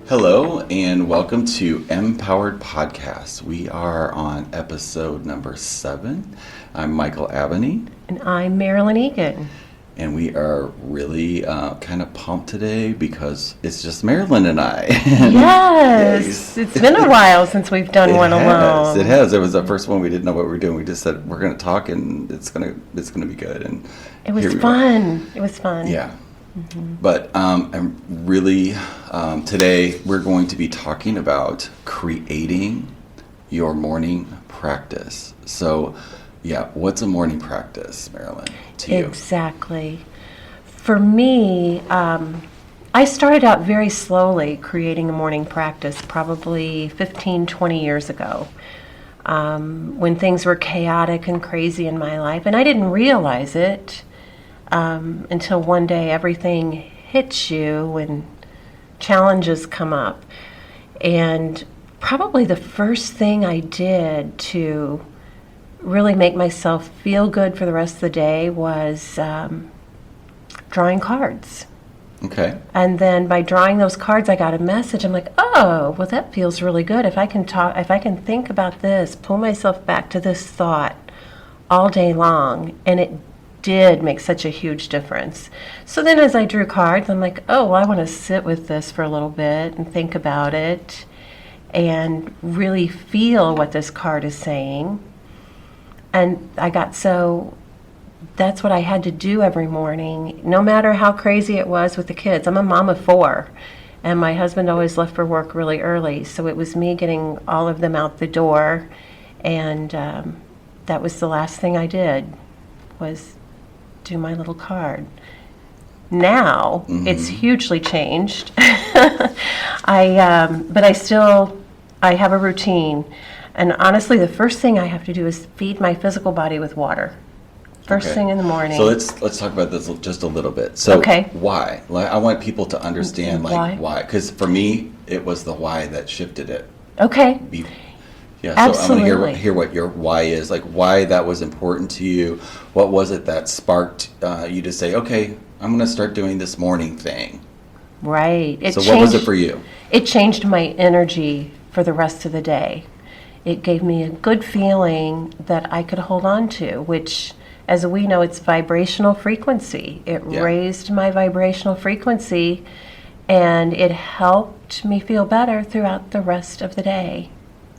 Hello and welcome to MPowered Podcast. We are on episode number 7. I'm Michael Abney. And I'm Marilyn Egan. And we are really kind of pumped today because it's just Marilyn and I. Yes, it's been a while since we've done one alone. It has. It was the first one we didn't know what we were doing. We just said we're going to talk and it's going to be good. And it was fun. It was fun. Yeah. Mm-hmm. But I'm really, today we're going to be talking about creating your morning practice. So, yeah, what's a morning practice, Marilyn, to you? Exactly. For me, I started out very slowly creating a morning practice, probably 15, 20 years ago, when things were chaotic and crazy in my life. And I didn't realize it. Until one day everything hits you when challenges come up. And probably the first thing I did to really make myself feel good for the rest of the day was drawing cards. Okay. And then by drawing those cards, I got a message. I'm like, oh, well, that feels really good. If I can think about this, pull myself back to this thought all day long, and it did make such a huge difference. So then as I drew cards, I'm like, oh, well, I want to sit with this for a little bit and think about it and really feel what this card is saying. And that's what I had to do every morning, no matter how crazy it was with the kids. I'm a mom of 4, and my husband always left for work really early, so it was me getting all of them out the door, and that was the last thing I did, was do my little card. Now it's hugely changed. But I have a routine, and honestly, the first thing I have to do is feed my physical body with water. First thing in the morning. So let's talk about this just a little bit. So why? I want people to understand why. Because for me, it was the why that shifted it. Okay. Yeah, absolutely. So I want to hear what your why is, like why that was important to you. What was it that sparked you to say, okay, I'm going to start doing this morning thing? Right. What was it for you? It changed my energy for the rest of the day. It gave me a good feeling that I could hold on to, which, as we know, it's vibrational frequency. It raised my vibrational frequency, and it helped me feel better throughout the rest of the day.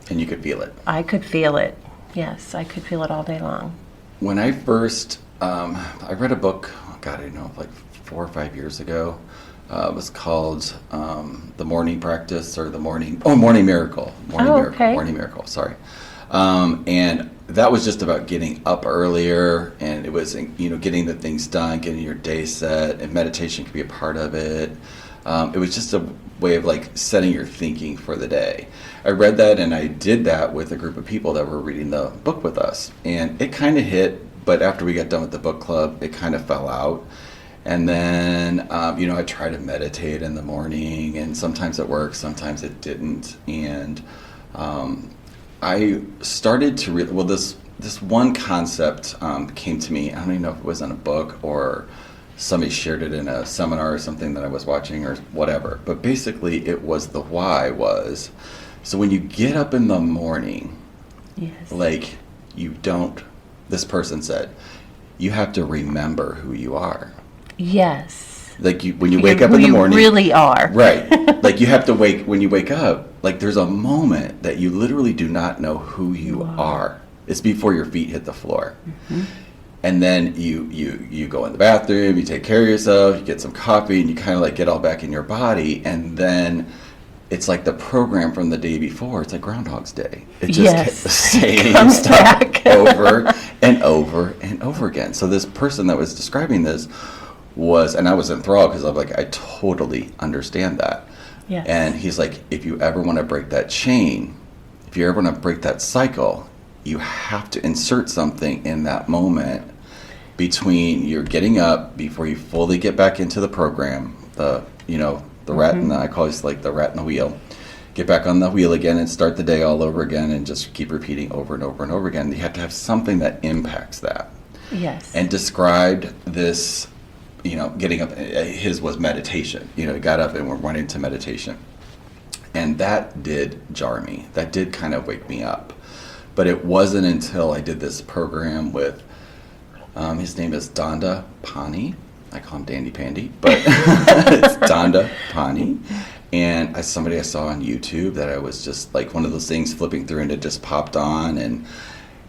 And you could feel it. I could feel it. Yes, I could feel it all day long. When I first, I read a book, like 4 or 5 years ago. It was called The Morning Practice or Morning Miracle. Morning Miracle, sorry. And that was just about getting up earlier, and it was, getting the things done, getting your day set, and meditation could be a part of it. It was just a way of setting your thinking for the day. I read that and I did that with a group of people that were reading the book with us, and it kind of hit, but after we got done with the book club, it kind of fell out. And then, I try to meditate in the morning, and sometimes it worked, sometimes it didn't. And I started to this one concept came to me. I don't even know if it was in a book or somebody shared it in a seminar or something that I was watching or whatever. But basically, it was the why was, so when you get up in the morning, this person said, you have to remember who you are. Yes. When you wake up in the morning. You really are. Right. You have to when you wake up, there's a moment that you literally do not know who you are. It's before your feet hit the floor. Mm-hmm. And then you go in the bathroom, you take care of yourself, you get some coffee, and you kind of get all back in your body. And then it's like the program from the day before. It's like Groundhog's Day. It just kept the same stuff over and over and over again. So this person that was describing this was, and I was enthralled because I'm like, I totally understand that. Yes. And he's like, if you ever want to break that chain, if you ever want to break that cycle, you have to insert something in that moment between you're getting up before you fully get back into the program, the rat in the, I call it the rat in the wheel. Get back on the wheel again and start the day all over again and just keep repeating over and over and over again. You have to have something that impacts that. Yes. And described this, getting up, his was meditation. He got up and went into meditation. And that did jar me. That did kind of wake me up. But it wasn't until I did this program with, his name is Donda Pani. I call him Dandy Pandy, but it's Donda Pani. And somebody I saw on YouTube that I was just like one of those things flipping through and it just popped on. And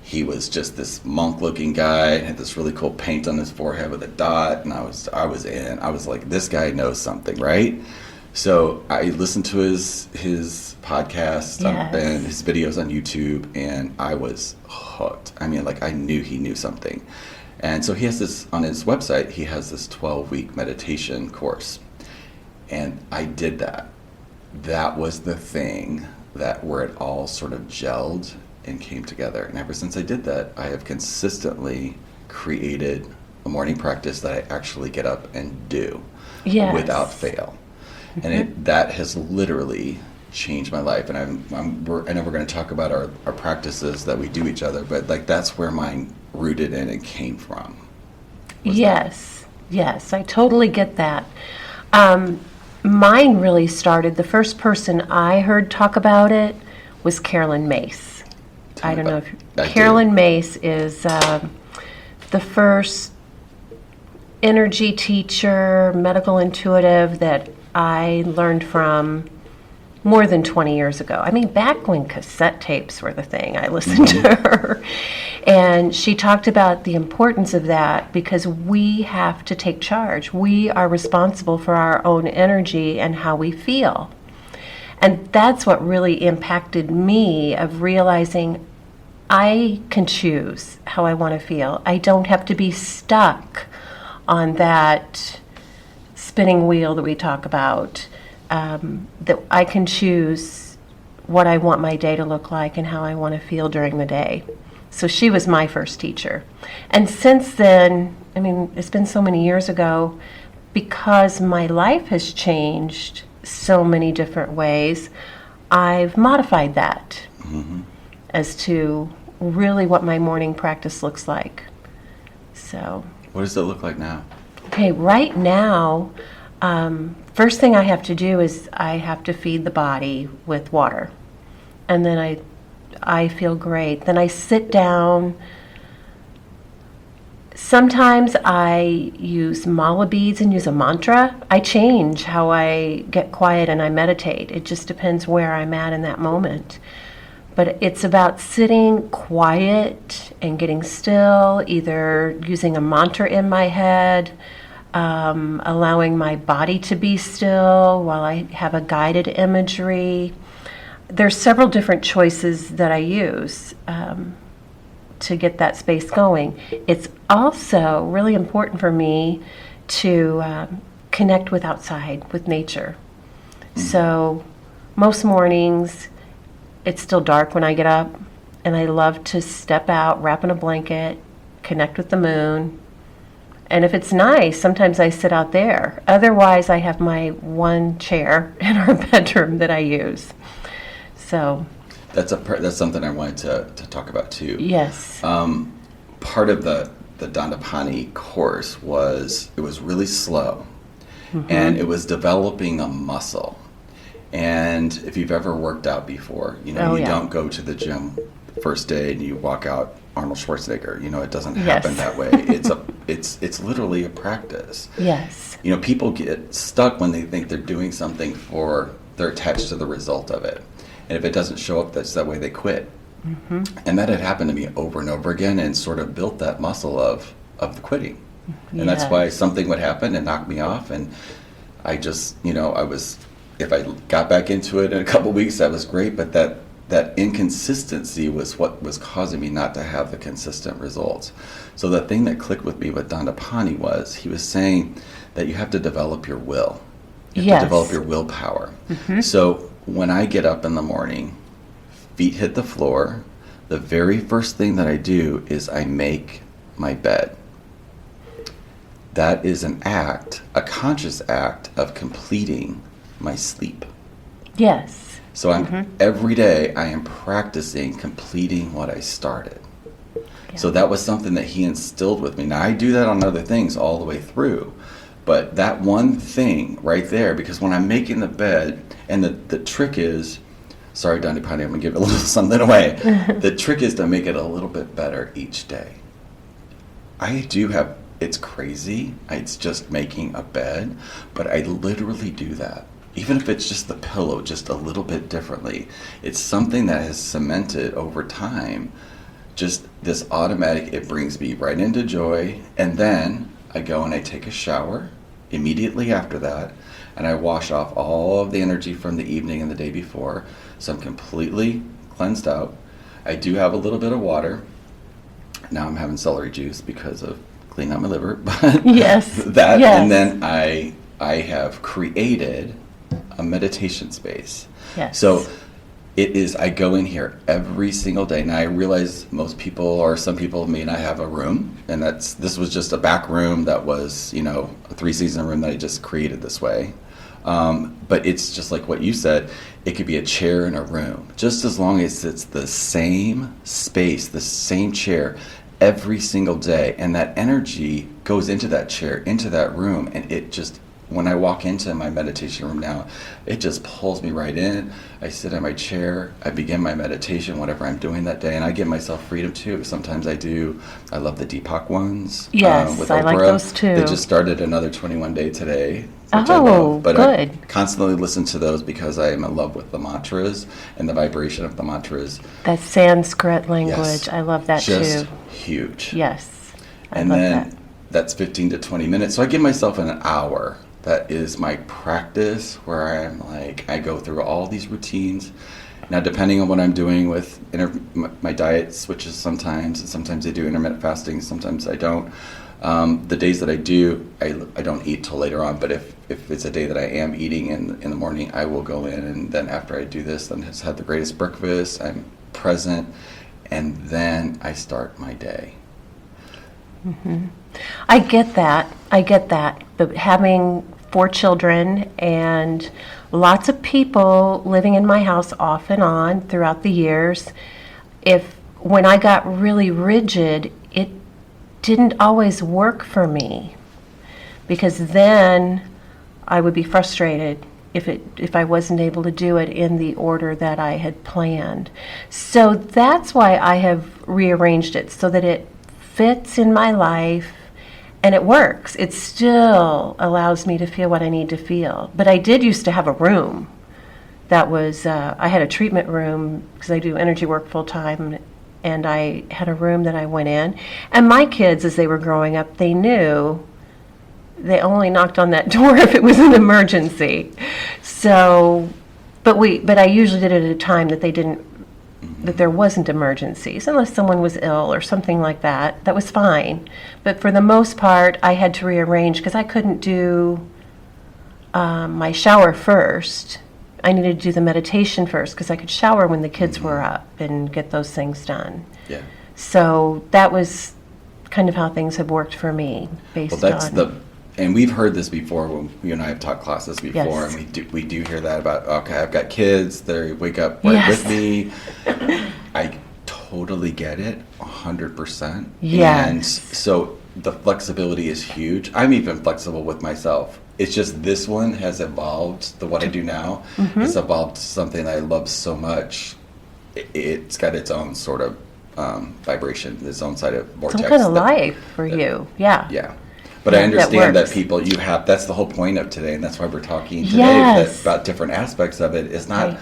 he was just this monk-looking guy, had this really cool paint on his forehead with a dot. And I was in. I was like, this guy knows something, right? So I listened to his podcast and his videos on YouTube, and I was hooked. I mean, like I knew he knew something. And so he has this, on his website, he has this 12-week meditation course. And I did that. That was the thing where it all sort of gelled and came together. And ever since I did that, I have consistently created a morning practice that I actually get up and do without fail. And that has literally changed my life. And I know we're going to talk about our practices that we do each other, but like that's where mine rooted in and came from. Yes, I totally get that. Mine really started, the first person I heard talk about it was Carolyn Mace. I don't know if Carolyn Mace is the first energy teacher, medical intuitive that I learned from more than 20 years ago. I mean, back when cassette tapes were the thing, I listened to her. And she talked about the importance of that because we have to take charge. We are responsible for our own energy and how we feel. And that's what really impacted me, of realizing I can choose how I want to feel. I don't have to be stuck on that spinning wheel that we talk about, that I can choose what I want my day to look like and how I want to feel during the day. So she was my first teacher. And since then, I mean, it's been so many years ago, because my life has changed so many different ways, I've modified that as to really what my morning practice looks like. So, what does it look like now? Okay, right now, first thing I have to do is I have to feed the body with water. And then I feel great. Then I sit down. Sometimes I use mala beads and use a mantra. I change how I get quiet and I meditate. It just depends where I'm at in that moment. But it's about sitting quiet and getting still, either using a mantra in my head, allowing my body to be still while I have a guided imagery. There's several different choices that I use to get that space going. It's also really important for me to connect with outside, with nature. So most mornings, it's still dark when I get up, and I love to step out, wrap in a blanket, connect with the moon. And if it's nice, sometimes I sit out there. Otherwise, I have my one chair in our bedroom that I use. So that's something I wanted to talk about too. Yes. Part of the Dandapani course was really slow, and it was developing a muscle. And if you've ever worked out before, you don't go to the gym the first day and you walk out Arnold Schwarzenegger. It doesn't happen that way. It's literally a practice. Yes. People get stuck when they think they're doing something they're attached to the result of it. And if it doesn't show up that way, they quit. And that had happened to me over and over again, and sort of built that muscle of the quitting. And that's why something would happen and knock me off. And I just, if I got back into it in a couple weeks, that was great. But that inconsistency was what was causing me not to have the consistent results. So the thing that clicked with me with Dandapani was, he was saying that you have to develop your will. You have to develop your willpower. So when I get up in the morning, feet hit the floor, the very first thing that I do is I make my bed. That is an act, a conscious act of completing my sleep. Yes. So every day I am practicing completing what I started. So that was something that he instilled with me. Now I do that on other things all the way through, But that one thing right there, because when I'm making the bed, and the trick is, sorry, Donnie Potty, I'm going to give a little something away. The trick is to make it a little bit better each day. It's crazy. It's just making a bed, but I literally do that. Even if it's just the pillow, just a little bit differently. It's something that has cemented over time. Just this automatic, it brings me right into joy. And then I go and I take a shower immediately after that. And I wash off all of the energy from the evening and the day before. So I'm completely cleansed out. I do have a little bit of water. Now I'm having celery juice because of cleaning out my liver. But yes. that, yes. And then I have created a meditation space. Yes. So it is, I go in here every single day. Now I realize most people, or some people may not have a room, and this was just a back room that was, a 3-season room that I just created this way. But it's just like what you said, it could be a chair in a room, just as long as it's the same space, the same chair every single day, and that energy goes into that chair, into that room, and it just, when I walk into my meditation room now, it just pulls me right in. I sit in my chair, I begin my meditation, whatever I'm doing that day, and I give myself freedom too. Sometimes I love the Deepak ones. Yes, with I Oprah. like those too. They just started another 21 day today, which I Oh, love. But good. I constantly listen to those because I am in love with the mantras and the vibration of the mantras. That Sanskrit language, Yes. I love that Just too. huge. Yes, I And love then that. that's 15 to 20 minutes. So I give myself an hour. That is my practice where I'm like, I go through all these routines. Now, depending on what I'm doing with my diet switches sometimes, and sometimes I do intermittent fasting, sometimes I don't. The days that I do, I don't eat till later on, but if it's a day that I am eating in the morning, I will go in, and then after I do this, then just have the greatest breakfast, I'm present, and then I start my day. Mm-hmm. I get that. But having 4 children and lots of people living in my house off and on throughout the years, when I got really rigid, it didn't always work for me, because then I would be frustrated if I wasn't able to do it in the order that I had planned. So that's why I have rearranged it so that it fits in my life and it works. It still allows me to feel what I need to feel. But I did used to have a room that was, I had a treatment room because I do energy work full time, and I had a room that I went in. And my kids, as they were growing up, they knew they only knocked on that door if it was an emergency. So, but I usually did it at a time that that there wasn't emergencies, unless someone was ill or something like that. That was fine. But for the most part, I had to rearrange because I couldn't do my shower first. I needed to do the meditation first because I could shower when the kids were up and get those things done. Yeah. So that was kind of how things have worked for me, based on. And we've heard this before when you and I have taught classes before, Yes. and we do hear that about, okay, I've got kids, they wake up right Yes. with me. I totally get it, 100%. Yes. And so the flexibility is huge. I'm even flexible with myself. It's just this one has evolved. What I do now has evolved to something I love so much. It's got its own sort of vibration, its own side of vortex. Some kind of life for you, yeah. Yeah. But Yeah, I understand that that works. that's the whole point of today, and that's why we're talking today Yes. about different aspects of it. It's not Right.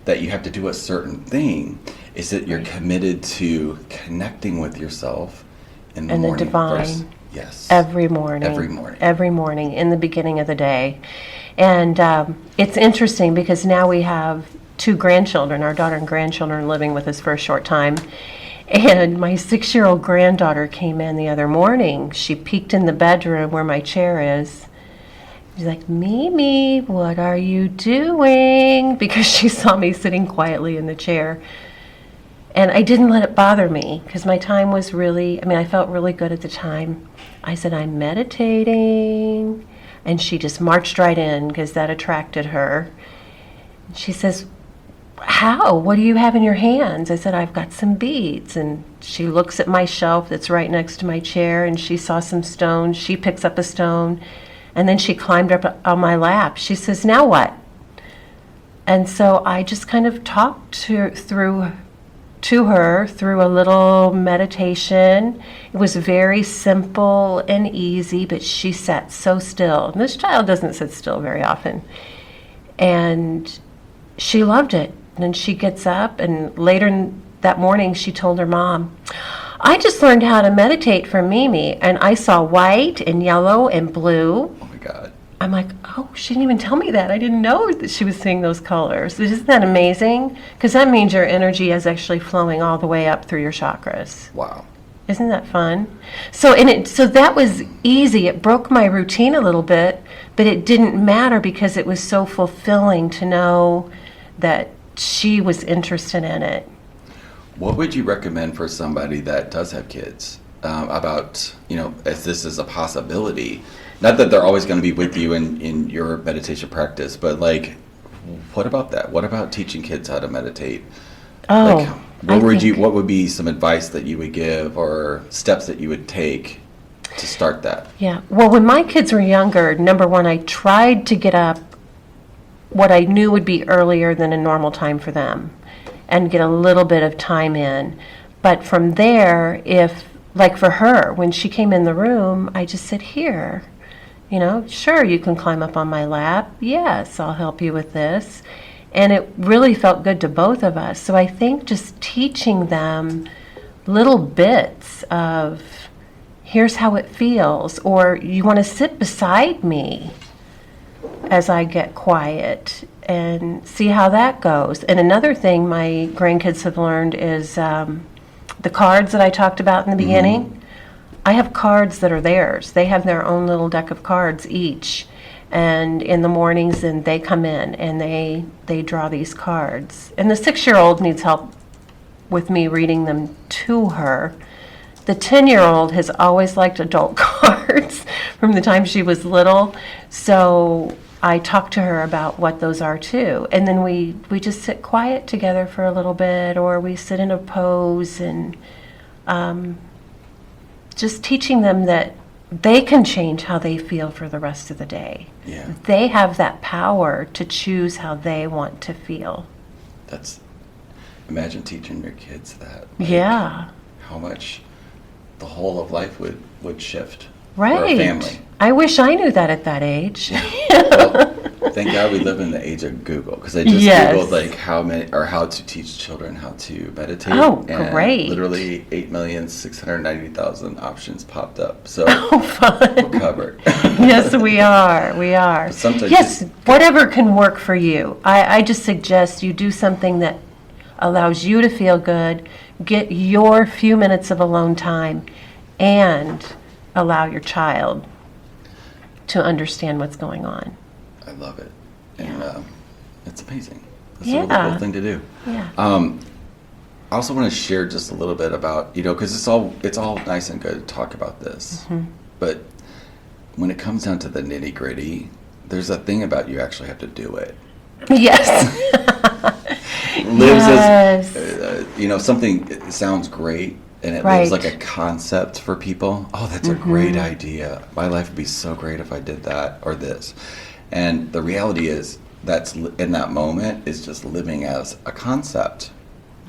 that you have to do a certain thing, it's that you're committed to connecting with yourself in the And the morning. divine. Yes. Every morning. Every morning in the beginning of the day. And it's interesting because now we have 2 grandchildren. Our daughter and grandchildren living with us for a short time. And my 6-year-old granddaughter came in the other morning. She peeked in the bedroom where my chair is. She's like, Mimi, what are you doing? Because she saw me sitting quietly in the chair. And I didn't let it bother me because my time was I felt really good at the time. I said, I'm meditating. And she just marched right in because that attracted her. She says, how? What do you have in your hands? I said, I've got some beads. And she looks at my shelf that's right next to my chair, and she saw some stones. She picks up a stone. And then she climbed up on my lap. She says, "Now what?" And so I just kind of talked to her through a little meditation. It was very simple and easy, but she sat so still. And this child doesn't sit still very often. And she loved it. And then she gets up, and later that morning she told her mom, "I just learned how to meditate from Mimi, and I saw white and yellow and blue." Oh my God. I'm like, "Oh, she didn't even tell me that. I didn't know that she was seeing those colors." Isn't that amazing? Because that means your energy is actually flowing all the way up through your chakras. Wow. Isn't that fun? So that was easy. It broke my routine a little bit, but it didn't matter because it was so fulfilling to know that she was interested in it. What would you recommend for somebody that does have kids about, as this is a possibility? Not that they're always going to be with you in your meditation practice, but like, what about that? What about teaching kids how to meditate? Oh, what would be some advice that you would give or steps that you would take to start that? Yeah. Well, when my kids were younger, number one, I tried to get up what I knew would be earlier than a normal time for them and get a little bit of time in. But from there, like for her, when she came in the room, I just said, "Here, sure, you can climb up on my lap. Yes, I'll help you with this." And it really felt good to both of us. So I think just teaching them little bits of, here's how it feels, or you want to sit beside me as I get quiet and see how that goes. And another thing my grandkids have learned is the cards that I talked about in the beginning. I have cards that are theirs. They have their own little deck of cards each. And in the mornings, and they come in and they draw these cards. And the 6-year-old needs help with me reading them to her. The 10-year-old has always liked adult cards from the time she was little. So I talk to her about what those are too. And then we just sit quiet together for a little bit, or we sit in a pose, and just teaching them that they can change how they feel for the rest of the day. Yeah. They have that power to choose how they want to feel. Imagine teaching your kids that. Yeah. How much the whole of life would shift Right. for a family. I wish I knew that at that age. Well, thank God we live in the age of Google, because I just Yes. Googled like how to teach children how to meditate. Oh, and great. Literally 8,690,000 options popped up. So Oh, fun. we're covered. Yes, we are. We are. But sometimes Yes, just- whatever can work for you. I just suggest you do something that allows you to feel good, get your few minutes of alone time, and allow your child to understand what's going on. I love it. And it's amazing. It's Yeah. a really cool thing to do. Yeah. I also want to share just a little bit about, because it's all nice and good to talk about this. Mm-hmm. But when it comes down to the nitty gritty, there's a thing about you actually have to do it. Yes. Lives Yes. as, something sounds great and it Right. lives like a concept for people. Oh, that's a great idea. My life would be so great if I did that or this. And the reality is that's in that moment is just living as a concept.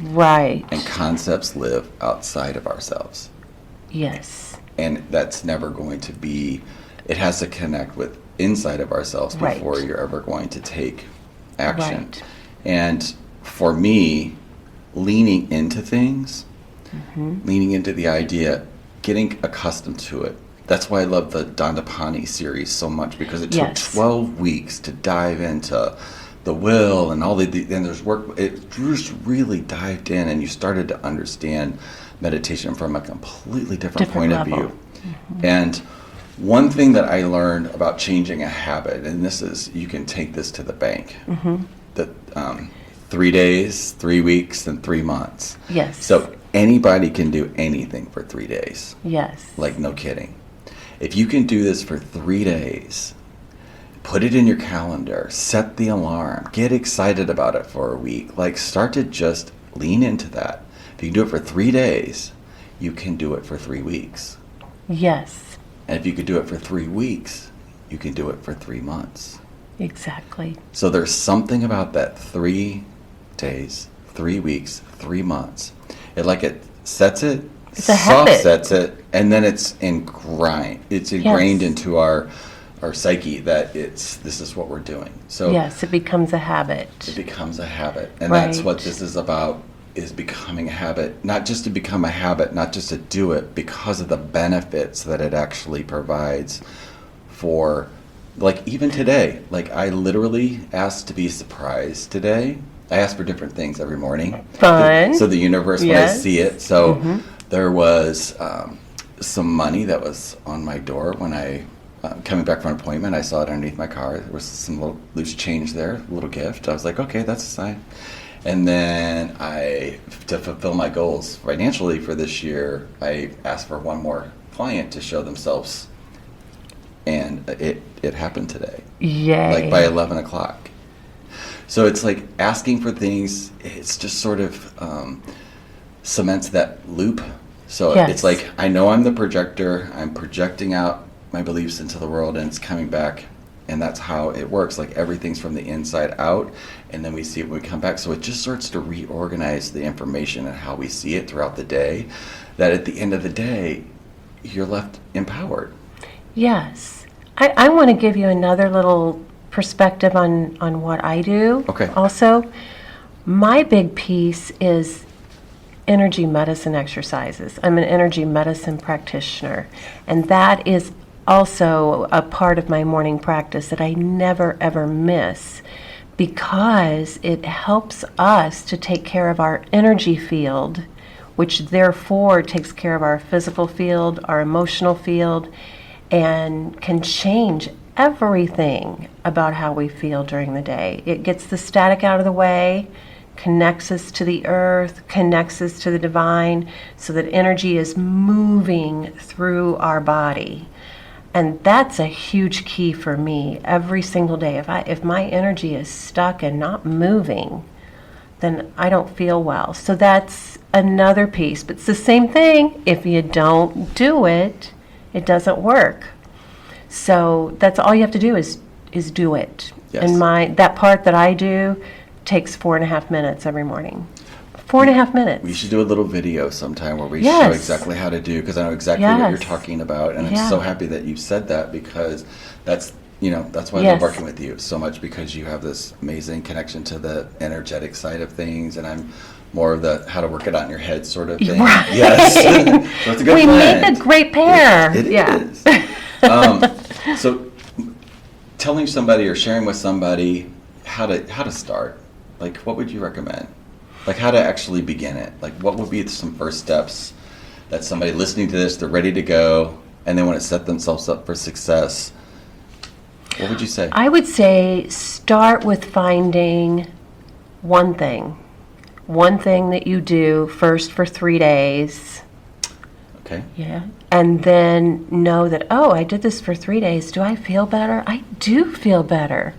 Right. And concepts live outside of ourselves. Yes. And that's never going to be, it has to connect with inside of ourselves Right. before you're ever going to take action. Right. And for me, leaning into things, leaning into the idea, getting accustomed to it. That's why I love the Dandapani series so much, because it took Yes. 12 weeks to dive into the will and all and there's work. It just really dived in, and you started to understand meditation from a completely different point level. of view. And one thing that I learned about changing a habit, and this is, you can take this to the bank, that 3 days, 3 weeks, and 3 months. Yes. So anybody can do anything for 3 days. Yes. Like, no kidding. If you can do this for 3 days, put it in your calendar, set the alarm, get excited about it for a week. Like, start to just lean into that. If you can do it for 3 days, you can do it for 3 weeks. Yes. And if you could do it for 3 weeks, you can do it for 3 months. Exactly. So there's something about that 3 days, 3 weeks, 3 months. It sets it, It's a soft habit. sets it, and then it's ingrained. It's ingrained Yes. into our psyche that this is what we're doing. So Yes, it becomes a habit. it becomes a habit, and that's Right. what this is about, is becoming a habit. Not just to become a habit, not just to do it, because of the benefits that it actually provides for, like, even today. Like, I literally asked to be surprised today. I ask for different things every morning. Fun. So the universe, when I Yes. see it. So there was some money that was on my door when I, coming back from an appointment, I saw it underneath my car. There was some little loose change there, a little gift. I was like, okay, that's a sign. And then to fulfill my goals financially for this year, I asked for one more client to show themselves. And it happened today, Yay. like by 11 o'clock. So it's like asking for things, it's just sort of cements that loop. So Yes. it's like, I know I'm the projector, I'm projecting out my beliefs into the world, and it's coming back. And that's how it works. Like, everything's from the inside out, and then we see it when we come back. So it just starts to reorganize the information and how we see it throughout the day, that at the end of the day, you're left empowered. Yes. I want to give you another little perspective on what I do. Okay. Also, my big piece is energy medicine exercises. I'm an energy medicine practitioner, and that is also a part of my morning practice that I never ever miss, because it helps us to take care of our energy field, which therefore takes care of our physical field, our emotional field, and can change everything about how we feel during the day. It gets the static out of the way, connects us to the earth, connects us to the divine, so that energy is moving through our body. And that's a huge key for me every single day. If my energy is stuck and not moving, then I don't feel well. So that's another piece. But it's the same thing. If you don't do it, it doesn't work. So that's all you have to do is do it. Yes. And that part that I do takes 4.5 minutes every morning. 4.5 minutes. We should do a little video sometime where we Yes. show exactly how to do, because I know exactly what you're Yes. talking about, and Yeah. I'm so happy that you said that, because that's why I Yes. love working with you so much, because you have this amazing connection to the energetic side of things, and I'm more of the how to work it out in your head sort of thing. Right. Yes. So it's a good We blend. make a great pair. It yeah. is. So telling somebody or sharing with somebody how to start, like, what would you recommend? Like, how to actually begin it? Like, what would be some first steps that somebody listening to this, they're ready to go, and they want to set themselves up for success? What would you say? I would say start with finding one thing that you do first for 3 days. Okay. Yeah. And then know that, oh, I did this for 3 days. Do I feel better? I do feel better.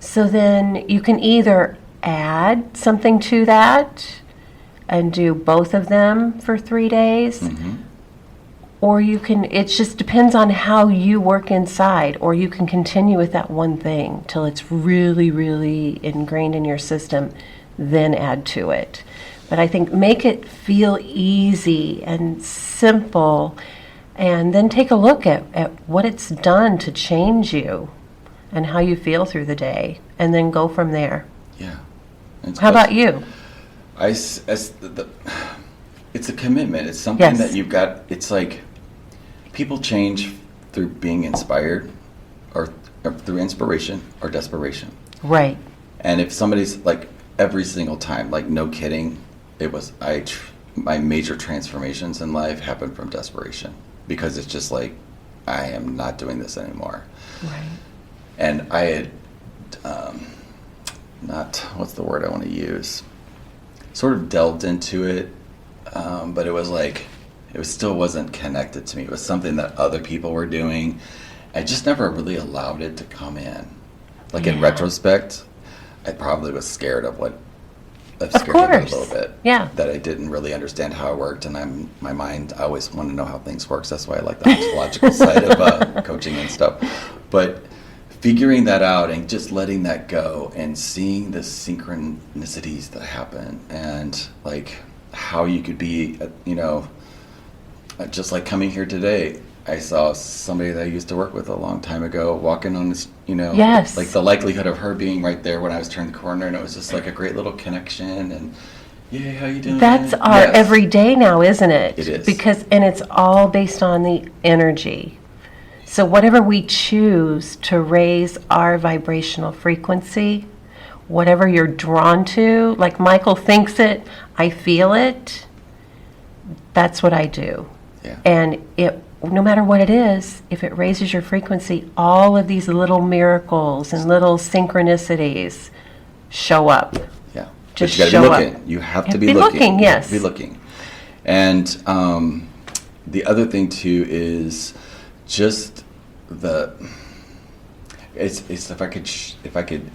So then you can either add something to that and do both of them for 3 days. Mm-hmm. Or you can, it just depends on how you work inside, or you can continue with that one thing till it's really, really ingrained in your system, then add to it. But I think make it feel easy and simple, and then take a look at what it's done to change you and how you feel through the day, and then go from there. Yeah. How about you? It's a commitment. It's something Yes. that you've got. It's like people change through being inspired, or through inspiration or desperation. Right. And if somebody's like, every single time, like, no kidding, it was my major transformations in life happened from desperation, because it's just like, I am not doing this anymore. Right. And I had not, what's the word I want to use, sort of delved into it, but it was like, still wasn't connected to me. It was something that other people were doing. I just never really allowed it to come in. Like, in Yeah. retrospect, I probably was scared of what, Of scared of it course. a little bit. Yeah. That I didn't really understand how it worked, and I always want to know how things work. So that's why I like the ontological side of coaching and stuff. But figuring that out and just letting that go and seeing the synchronicities that happen, and like how you could be, just like coming here today. I saw somebody that I used to work with a long time ago walking on this, Yes. like the likelihood of her being right there when I was turning the corner, and it was just like a great little connection. And yeah, how you doing? That's our Yes. everyday now, isn't it? It is. And it's all based on the energy. So whatever we choose to raise our vibrational frequency, whatever you're drawn to, like Michael thinks it, I feel it, that's what I do. Yeah. And no matter what it is, if it raises your frequency, all of these little miracles and little synchronicities show up. Yeah. Just but you show gotta be looking. up. You have You to be looking. yes. You have to be looking. And the other thing too is just it's if I could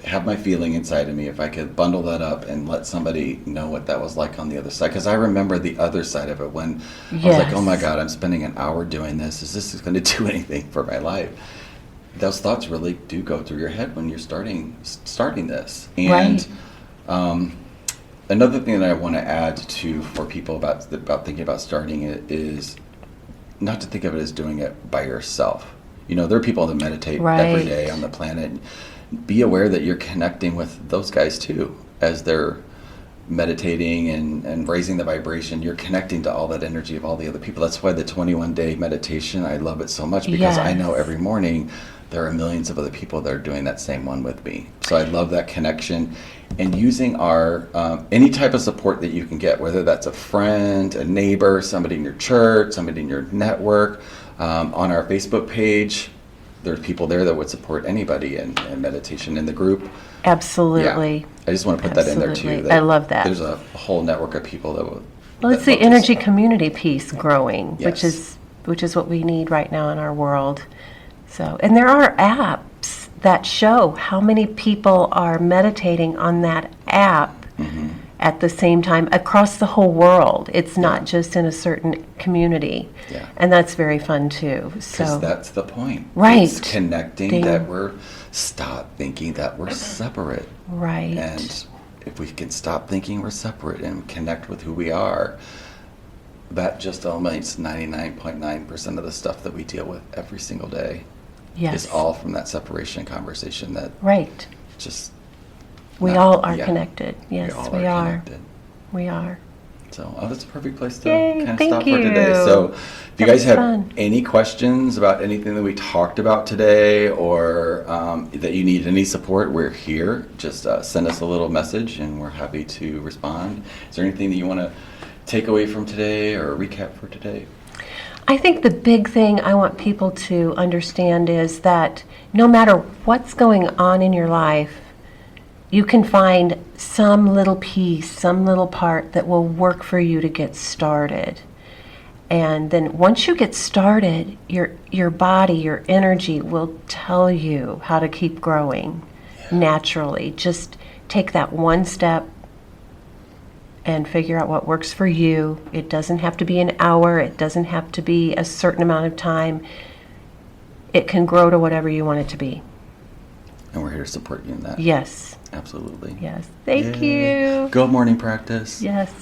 have my feeling inside of me, if I could bundle that up and let somebody know what that was like on the other side. Because I remember the other side of it when I was like, oh my God, I'm spending an hour doing this. Is this going to do anything for my life? Those thoughts really do go through your head when you're starting this. And another thing that I want to add for people about thinking about starting it is not to think of it as doing it by yourself. There are people that meditate every day on the planet. Be aware that you're connecting with those guys too. As they're meditating and raising the vibration, you're connecting to all that energy of all the other people. That's why the 21-day meditation, I love it so much, because I know every morning there are millions of other people that are doing that same one with me. So I love that connection, and using our any type of support that you can get, whether that's a friend, a neighbor, somebody in your church, somebody in your network, on our Facebook page. There's people there that would support anybody in meditation in the group. Absolutely. Yeah. I just want to put that in there too. I love that. There's a whole network of people that will. Well, it's the energy community piece growing, Yes. which is what we need right now in our world. So, and there are apps that show how many people are meditating on that app at the same time across the whole world. It's not just in a certain community. Yeah. And that's very fun too. So that's the point. Right. It's connecting that stop thinking that we're separate. Right. And if we can stop thinking we're separate and connect with who we are, that just eliminates 99.9% of the stuff that we deal with every single day. Yes. Is all from that separation conversation that right. just we all are connected. Yes, we are. Connected. We are. So, that's a perfect place to Yay, kind of thank stop you. for today. So, if you guys have fun. any questions about anything that we talked about today, or that you need any support, we're here. Just send us a little message, and we're happy to respond. Is there anything that you want to take away from today or recap for today? I think the big thing I want people to understand is that no matter what's going on in your life, you can find some little piece, some little part that will work for you to get started. And then once you get started, your body, your energy will tell you how to keep growing naturally. Just take that one step and figure out what works for you. It doesn't have to be an hour. It doesn't have to be a certain amount of time. It can grow to whatever you want it to be. And we're here to support you in that. Yes. Absolutely. Yes. Thank Yay. you. Go morning practice. Yes.